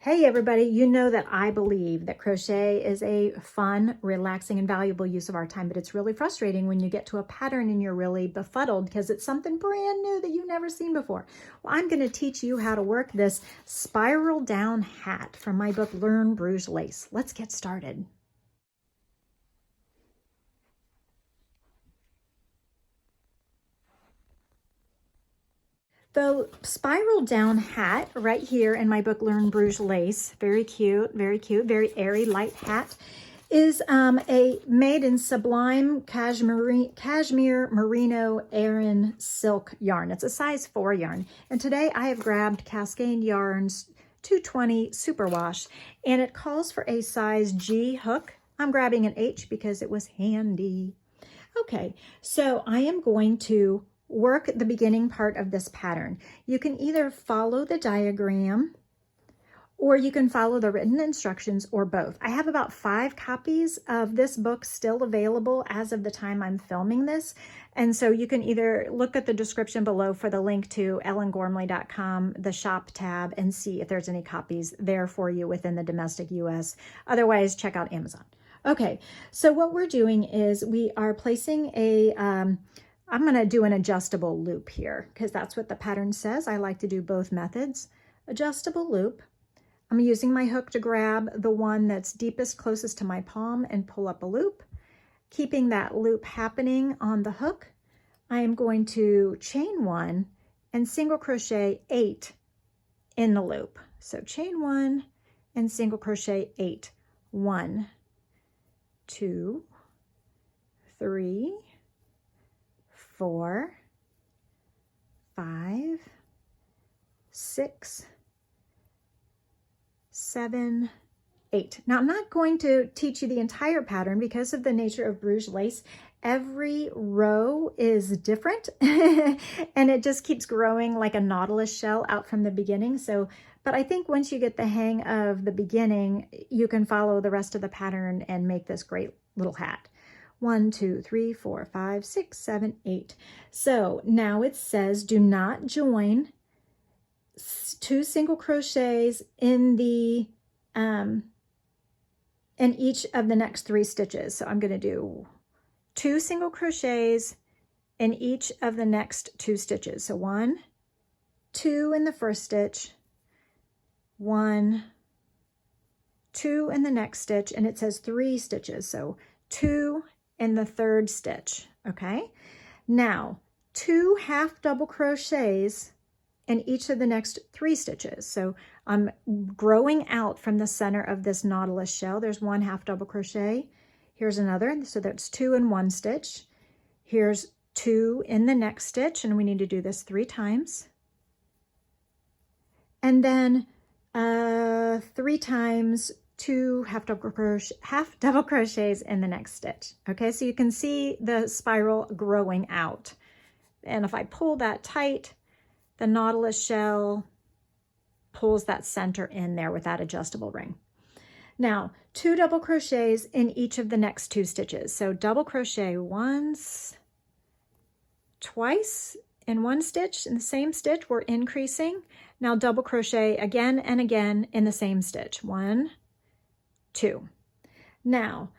Hey everybody, you know that I believe that crochet is a fun, relaxing, and valuable use of our time, but it's really frustrating when you get to a pattern and you're really befuddled because it's something brand new that you've never seen before. Well, I'm going to teach you how to work this spiral down hat from my book, Learn Bruges Lace. Let's get started. The spiral down hat right here in my book, Learn Bruges Lace, very cute, very airy, light hat, is made in sublime cashmere merino Aran silk yarn. It's a size 4 yarn. And today I have grabbed Cascade Yarns 220 Superwash, and it calls for a size G hook. I'm grabbing an H because it was handy. Okay, so I am going to work the beginning part of this pattern. You can either follow the diagram or you can follow the written instructions, or both. I have about 5 copies of this book still available as of the time I'm filming this. And so you can either look at the description below for the link to ellengormley.com, the shop tab, and see if there's any copies there for you within the domestic US. Otherwise, check out Amazon. Okay, so what we're doing is we are placing I'm going to do an adjustable loop here because that's what the pattern says. I like to do both methods. Adjustable loop. I'm using my hook to grab the one that's deepest, closest to my palm and pull up a loop. Keeping that loop happening on the hook, I am going to chain 1 and single crochet 8 in the loop. So chain 1 and single crochet 8. 1, 2, 3, 4, 5, 6, 7, 8. Now, I'm not going to teach you the entire pattern because of the nature of Bruges lace. Every row is different and it just keeps growing like a nautilus shell out from the beginning. But I think once you get the hang of the beginning, you can follow the rest of the pattern and make this great little hat. 1, 2, 3, 4, 5, 6, 7, 8. So now it says do not join 2 single crochets in the in each of the next 3 stitches. So I'm going to do 2 single crochets in each of the next 2 stitches. So 1, 2 in the first stitch, 1, 2 in the next stitch, and it says 3 stitches. So 2 in the third stitch. Okay, now 2 half double crochets in each of the next 3 stitches. So I'm growing out from the center of this nautilus shell. There's 1 half double crochet. Here's another, so that's 2 in one stitch. Here's 2 in the next stitch, and we need to do this 3 times. And then 3 times 2 half double crochets in the next stitch. Okay, so you can see the spiral growing out. And if I pull that tight, the nautilus shell pulls that center in there with that adjustable ring. Now, 2 double crochets in each of the next 2 stitches. So double crochet once, twice in one stitch. In the same stitch, we're increasing. Now double crochet again and again in the same stitch. 1, 2. Now,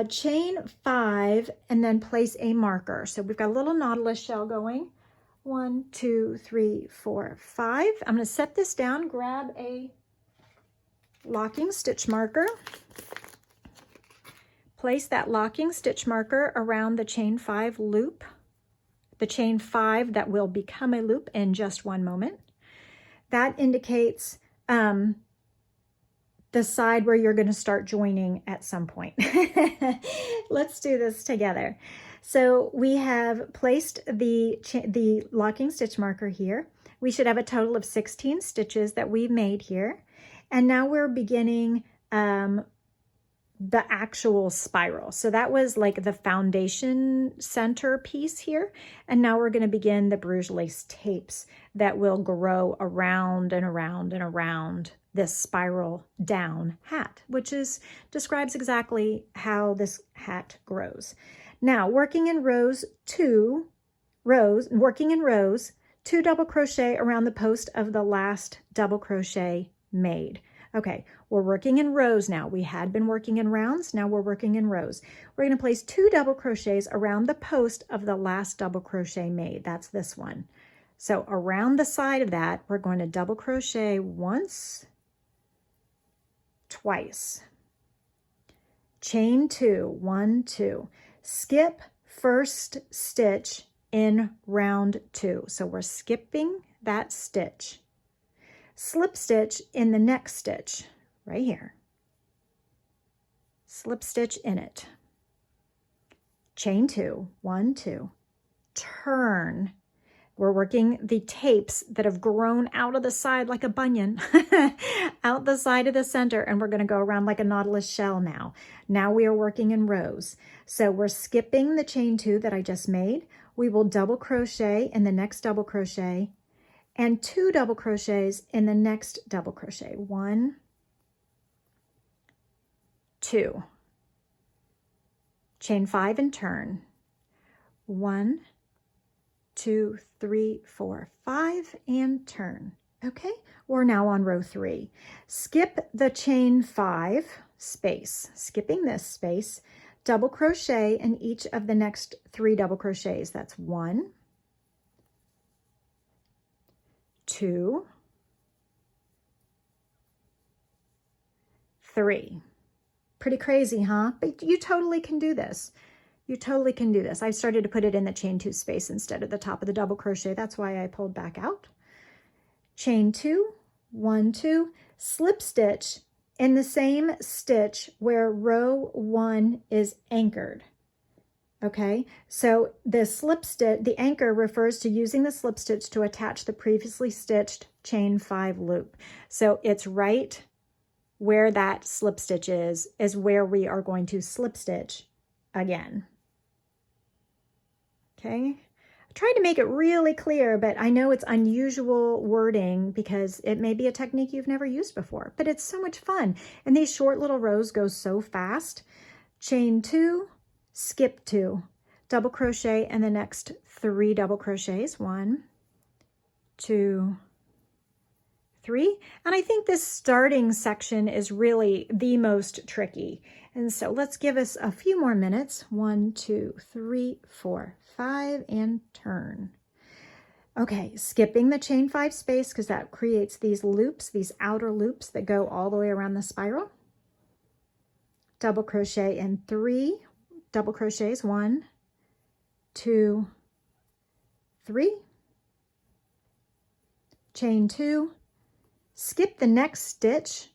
chain 5 and then place a marker. So we've got a little nautilus shell going. 1, 2, 3, 4, 5. I'm going to set this down, grab a locking stitch marker, place that locking stitch marker around the chain 5 loop, the chain 5 that will become a loop in just one moment. That indicates the side where you're going to start joining at some point. Let's do this together. So we have placed the locking stitch marker here. We should have a total of 16 stitches that we've made here. And now we're beginning the actual spiral. So that was like the foundation center piece here. And now we're going to begin the Bruges lace tapes that will grow around and around and around this spiral down hat, which describes exactly how this hat grows. Now, working in rows, 2 double crochet around the post of the last double crochet made. Okay, we're working in rows now. We had been working in rounds, now we're working in rows. We're going to place 2 double crochets around the post of the last double crochet made. That's this one. So around the side of that, we're going to double crochet once, twice, chain 2, 1, 2, skip first stitch in round 2. So we're skipping that stitch. Slip stitch in the next stitch right here. Slip stitch in it. Chain 2, 1, 2, turn. We're working the tapes that have grown out of the side like a bunion, out the side of the center, and we're going to go around like a nautilus shell now. Now we are working in rows. So we're skipping the chain 2 that I just made. We will double crochet in the next double crochet and 2 double crochets in the next double crochet. 1, 2. Chain 5 and turn. 1, 2, 3, 4, 5, and turn. Okay, we're now on row 3. Skip the chain 5 space, skipping this space, double crochet in each of the next 3 double crochets. That's 1, 2, 3. Pretty crazy, huh? But you totally can do this. You totally can do this. I started to put it in the chain 2 space instead of the top of the double crochet. That's why I pulled back out. Chain 2, 1, 2, slip stitch in the same stitch where row 1 is anchored. Okay, so the slip stitch, the anchor refers to using the slip stitch to attach the previously stitched chain 5 loop. So it's right where that slip stitch is where we are going to slip stitch again. Okay, I tried to make it really clear, but I know it's unusual wording because it may be a technique you've never used before, but it's so much fun. And these short little rows go so fast. Chain 2, skip 2, double crochet in the next 3 double crochets. 1, 2, 3. And I think this starting section is really the most tricky. And so let's give us a few more minutes. 1, 2, 3, 4, 5, and turn. Okay, skipping the chain 5 space because that creates these loops, these outer loops that go all the way around the spiral. Double crochet in 3 double crochets. 1, 2, 3. Chain 2. Skip the next stitch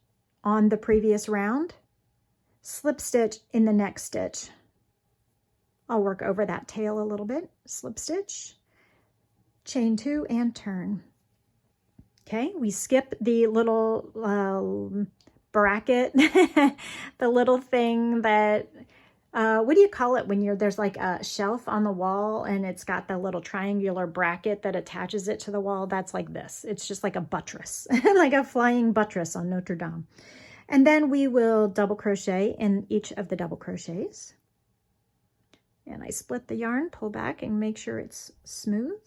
on the previous round. Slip stitch in the next stitch. I'll work over that tail a little bit. Slip stitch, chain 2, and turn. Okay, we skip the little bracket, the little thing that, what do you call it when there's like a shelf on the wall and it's got the little triangular bracket that attaches it to the wall? That's like this. It's just like a buttress, like a flying buttress on Notre Dame. And then we will double crochet in each of the double crochets. And I split the yarn, pull back and make sure it's smooth.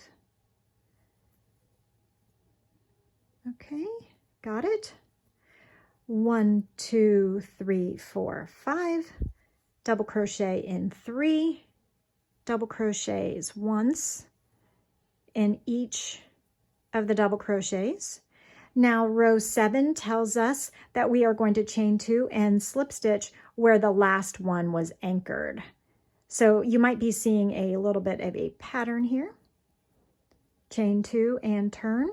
Okay, got it. 1, 2, 3, 4, 5. Double crochet in 3, double crochets once in each of the double crochets. Now row 7 tells us that we are going to chain 2 and slip stitch where the last one was anchored. So you might be seeing a little bit of a pattern here. Chain 2 and turn.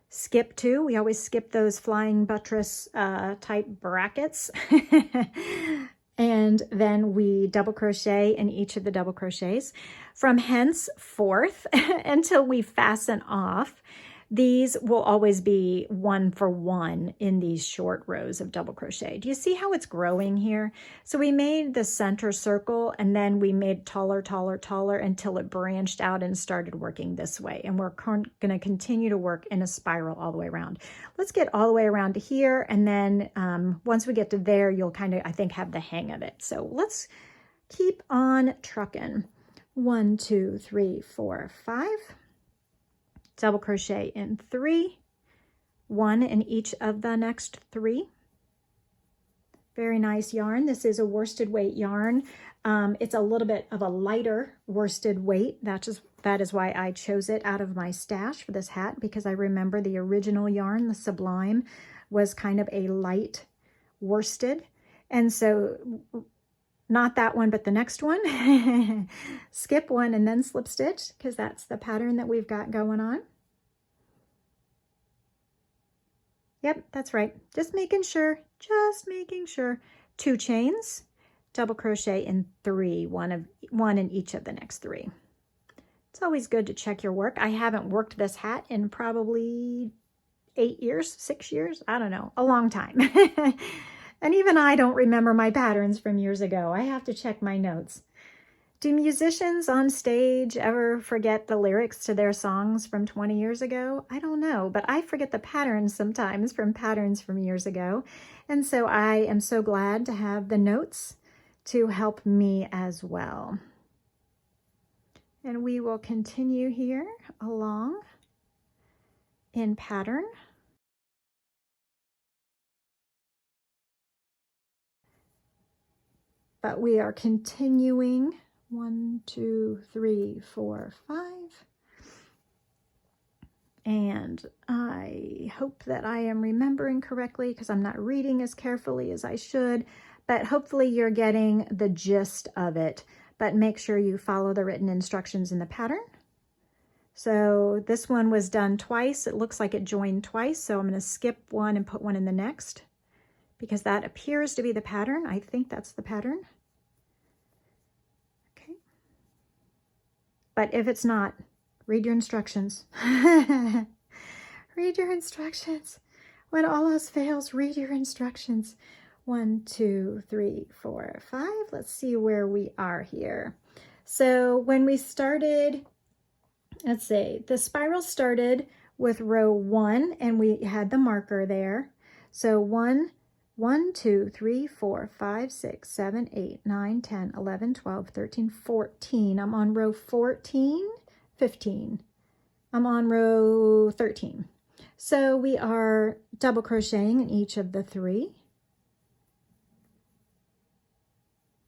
Skip 2. We always skip those flying buttress type brackets. And then we double crochet in each of the double crochets. From henceforth until we fasten off, these will always be 1 for 1 in these short rows of double crochet. Do you see how it's growing here? So we made the center circle and then we made taller, taller, taller until it branched out and started working this way. And we're going to continue to work in a spiral all the way around. Let's get all the way around to here. And then once we get to there, you'll kind of, I think, have the hang of it. So let's keep on trucking. 1, 2, 3, 4, 5. Double crochet in 3, 1 in each of the next 3. Very nice yarn. This is a worsted weight yarn. It's a little bit of a lighter worsted weight. That is why I chose it out of my stash for this hat, because I remember the original yarn, the Sublime, was kind of a light worsted. And so not that one, but the next one. Skip one and then slip stitch, because that's the pattern that we've got going on. Yep, that's right. Just making sure. 2 chains, double crochet in 3, one in each of the next 3. It's always good to check your work. I haven't worked this hat in probably 8 years, 6 years, I don't know, a long time. And even I don't remember my patterns from years ago. I have to check my notes. Do musicians on stage ever forget the lyrics to their songs from 20 years ago? I don't know, but I forget the patterns sometimes from patterns from years ago. And so I am so glad to have the notes to help me as well. And we will continue here along in pattern. But we are continuing 1, 2, 3, 4, 5. And I hope that I am remembering correctly, because I'm not reading as carefully as I should, but hopefully you're getting the gist of it. But make sure you follow the written instructions in the pattern. So this one was done twice. It looks like it joined twice, so I'm going to skip one and put one in the next, because that appears to be the pattern. I think that's the pattern. Okay. But if it's not, read your instructions. Read your instructions. When all else fails, read your instructions. 1, 2, 3, 4, 5. Let's see where we are here. So when we started, let's see, the spiral started with row 1 and we had the marker there. So 1, 2, 3, 4, 5, 6, 7, 8, 9, 10, 11, 12, 13, 14. I'm on row 14, 15. I'm on row 13. So we are double crocheting in each of the 3.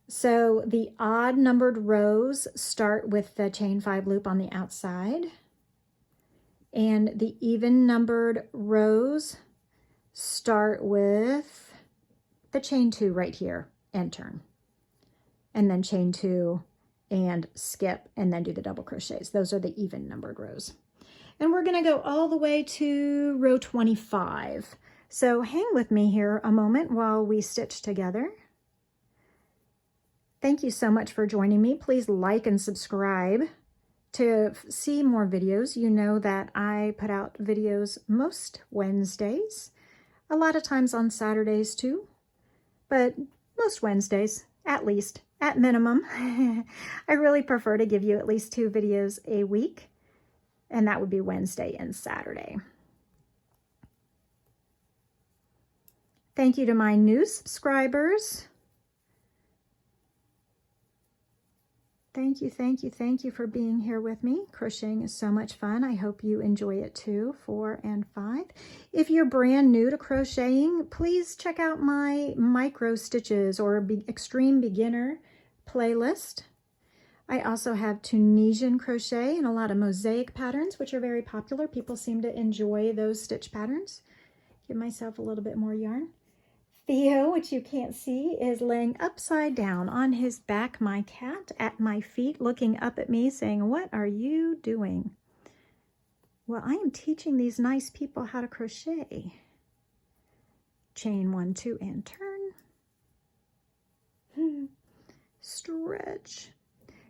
So the odd numbered rows start with the chain 5 loop on the outside, and the even numbered rows start with the chain 2 right here and turn, and then chain 2 and skip, and then do the double crochets. Those are the even numbered rows. And we're going to go all the way to row 25. So hang with me here a moment while we stitch together. Thank you so much for joining me. Please like and subscribe to see more videos. You know that I put out videos most Wednesdays, a lot of times on Saturdays too, but most Wednesdays, at least, at minimum. I really prefer to give you at least 2 videos a week, and that would be Wednesday and Saturday. Thank you to my new subscribers. Thank you for being here with me. Crocheting is so much fun. I hope you enjoy it too, 4 and 5. If you're brand new to crocheting, please check out my micro stitches or extreme beginner playlist. I also have Tunisian crochet and a lot of mosaic patterns, which are very popular. People seem to enjoy those stitch patterns. Give myself a little bit more yarn. Theo, which you can't see, is laying upside down on his back, my cat, at my feet, looking up at me, saying, "What are you doing?" Well, I am teaching these nice people how to crochet. Chain 1, 2, and turn. Stretch.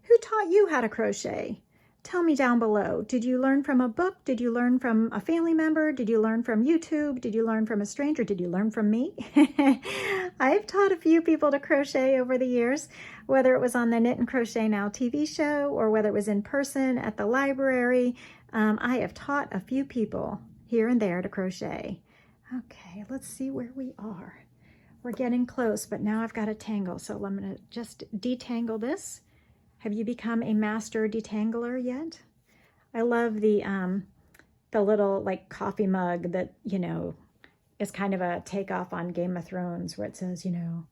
Who taught you how to crochet? Tell me down below. Did you learn from a book? Did you learn from a family member? Did you learn from YouTube? Did you learn from a stranger? Did you learn from me? I've taught a few people to crochet over the years, whether it was on the Knit and Crochet Now TV show or whether it was in person at the library. I have taught a few people here and there to crochet. Okay, let's see where we are. We're getting close, but now I've got to tangle, so I'm going to just detangle this. Have you become a master detangler yet? I love the the little like coffee mug that, you know, is kind of a takeoff on Game of Thrones, where it says, you know,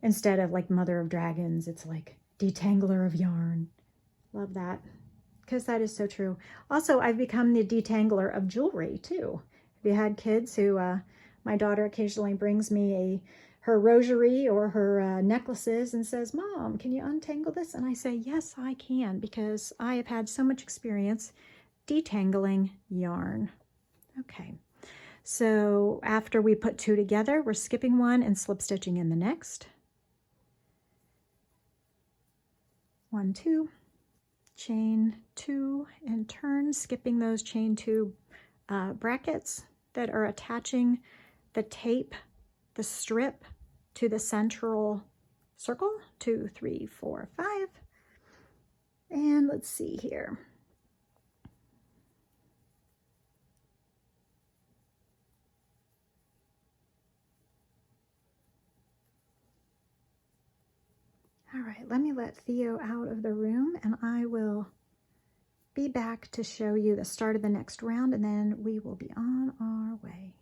instead of like Mother of Dragons, it's like detangler of yarn. Love that, because that is so true. Also, I've become the detangler of jewelry too. Have you had kids who, my daughter occasionally brings me her rosary or her necklaces and says, Mom, can you untangle this? And I say, yes, I can, because I have had so much experience detangling yarn. Okay, so after we put 2 together, we're skipping 1 and slip stitching in the next. 1, 2, chain 2 and turn, skipping those chain 2 brackets that are attaching the tape, the strip, to the central circle. 2, 3, 4, 5. And let's see here. All right, let me let Theo out of the room, and I will be back to show you the start of the next round, and then we will be on our way.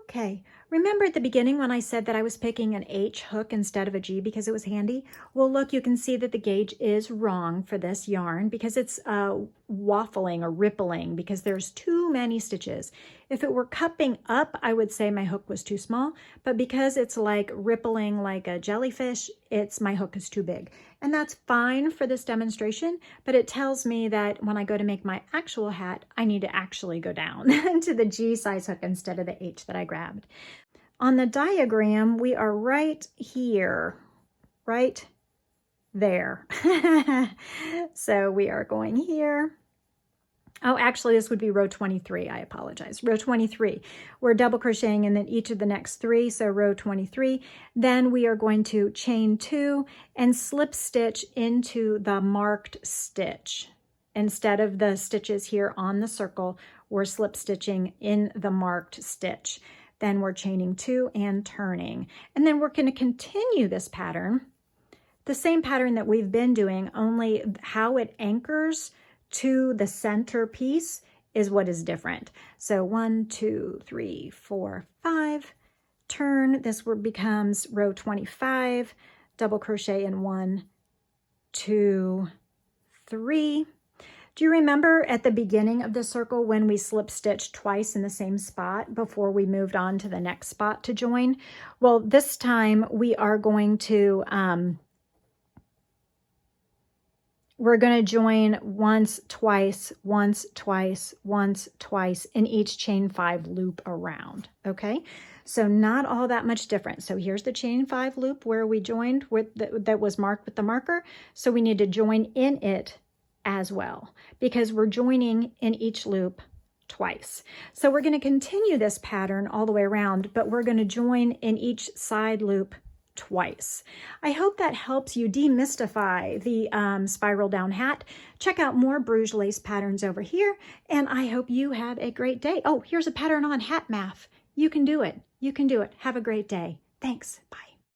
Okay, remember at the beginning when I said that I was picking an H hook instead of a G because it was handy? Well, look, you can see that the gauge is wrong for this yarn because it's waffling or rippling because there's too many stitches. If it were cupping up, I would say my hook was too small, but because it's like rippling like a jellyfish, my hook is too big. And that's fine for this demonstration, but it tells me that when I go to make my actual hat, I need to actually go down to the G size hook instead of the H that I grabbed. On the diagram, we are right here, right there. So we are going here. Oh, actually, this would be row 23. I apologize. Row 23. We're double crocheting in each of the next 3, so row 23. Then we are going to chain 2 and slip stitch into the marked stitch. Instead of the stitches here on the circle, we're slip stitching in the marked stitch. Then we're chaining 2 and turning. And then we're going to continue this pattern, the same pattern that we've been doing, only how it anchors to the center piece is what is different. So 1, 2, 3, 4, 5, turn. This becomes row 25, double crochet in 1, 2, 3. Do you remember at the beginning of the circle when we slip stitched twice in the same spot before we moved on to the next spot to join? Well, this time we are going to we're going to join once, twice, once, twice, once, twice in each chain 5 loop around, okay? So not all that much different. So here's the chain 5 loop where we joined with that was marked with the marker. So we need to join in it as well because we're joining in each loop twice. So we're going to continue this pattern all the way around, but we're going to join in each side loop twice. I hope that helps you demystify the spiral down hat. Check out more Bruges lace patterns over here, and I hope you have a great day. Oh, here's a pattern on hat math. You can do it. You can do it. Have a great day. Thanks. Bye.